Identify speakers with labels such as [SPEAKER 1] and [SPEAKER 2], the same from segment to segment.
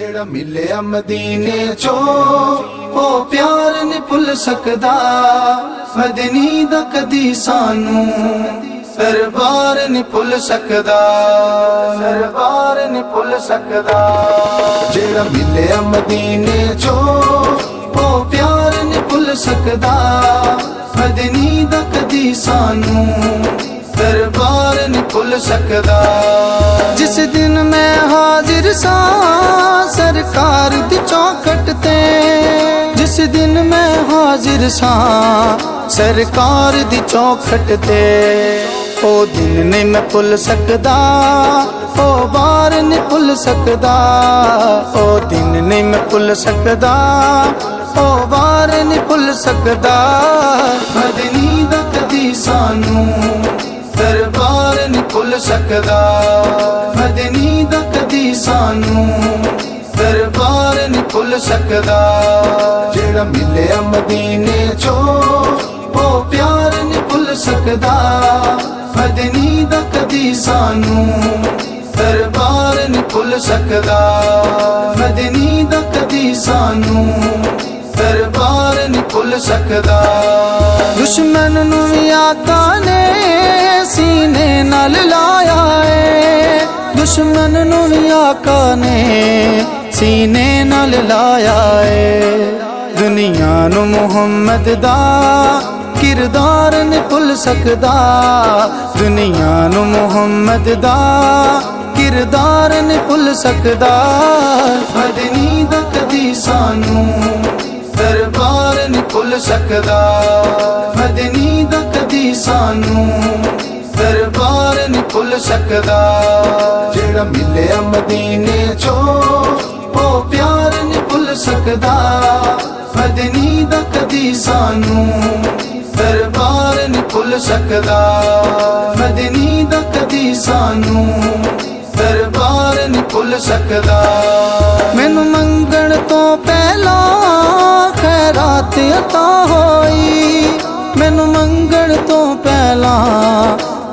[SPEAKER 1] जेड़ा मिलिया मदीने चो ओ प्यार नहीं भुल सकदा। मदनी दा कदी सानू दरबार नहीं भुल सकदा, दरबार नहीं भुल सकदा। जेड़ा मिलिया मदीने चो ओ प्यार नहीं भुल सकदा। मदनी दा कदी सानू दरबार नहीं भुल सकदा। जिस दिन मैं हाजिर सा सरकार दी चौखट ते, जिस दिन मैं हाजिर सा सरकार दी चौखट ते, ओ दिन नहीं मैं भुल सकदा, ओ बार नहीं भुल सकदा। ओ दिन नहीं मैं भुल सकदा, ओ बार नहीं भुल सकदा। मदनी दा कदी सानू दरबार नहीं भुल सकदा। मदनी दा कदी सानू दरबार नहीं भुल सकदा। जेड़ा मिलिया मदीने चो ओ प्यार नहीं भुल सकदा। मदनी दा कदी सानू दरबार नहीं भुल सकदा। मदनी दा कदी सानू दरबार नहीं भुल सकदा। दुश्मन नू भी आका ने सीने नाल लाया है, दुश्मन नू भी आका ने सीने नाल लाया है। दुनिया नू मुहम्मद दा किरदार नहीं भुल सकदा। दुनिया नू मुहम्मद दा किरदार नहीं भुल सकदा। मदनी दा कदी सानू दरबार नहीं भुल सकदा। मदनी दा कदी सानू दरबार नहीं भुल सकदा। जेड़ा मिलिया मदीने चो ओ प्यार नहीं भुल सकदा। मदनी दा कदी सानू दरबार नहीं भुल सकदा। मदनी दा कदी सानू दरबार नहीं भुल सकदा। मैनू मंगण तो पहला खैरात अता होई, मैनू मंगण तो पहला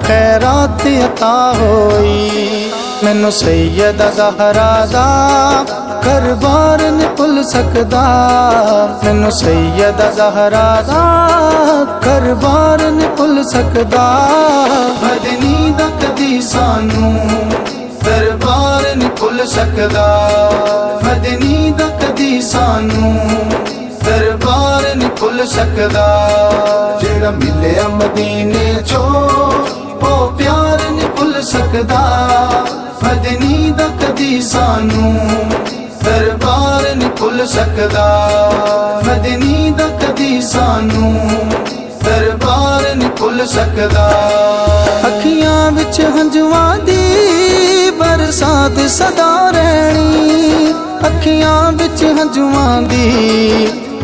[SPEAKER 1] खैरात अता होई। मैनू सैयद ज़हरा दा घरबार नहीं भुल सकदा। मैनू सैयद ज़हरा दा घरबार नहीं भुल सकदा। मदनी दा कदी सानू दरबार नहीं भुल सकदा। मदनी दा कदी सानू दरबार नहीं भुल सकदा। जेड़ा मिलिया मदीने चो ओ प्यार नहीं भुल सकदा। मदनी दा कदी सानू दरबार नहीं भुल सकदा। मदनी दा कदी सानू दरबार नहीं भुल सकदा। अखियां विच हंजुआं दी बरसात सदा रहनी, अखियां विच हंजुआं दी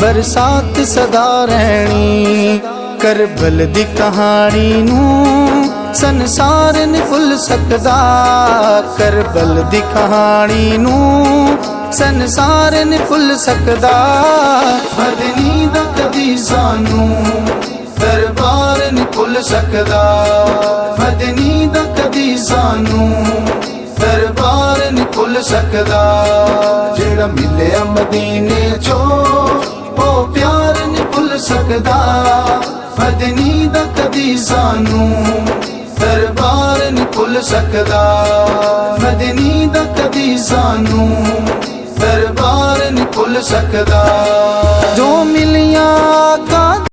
[SPEAKER 1] बरसात सदा रहनी। करबल दी कहानी नू संसार नहीं भुल सकदा। करबल दी कहानी नू संसार नहीं भुल सकदा। मदनी दा कदी सानू दरबार नहीं भुल सकदा। मदनी दा कदी सानू दरबार नहीं भुल सकदा। जेड़ा मिलिया मदीने चो ओ प्यार नहीं भुल सकदा। मदनी दा कदी सानू दरबार नहीं भुल सकदा। मदनी दा कदी सानू दरबार नहीं भुल सकदा। जो मिलिया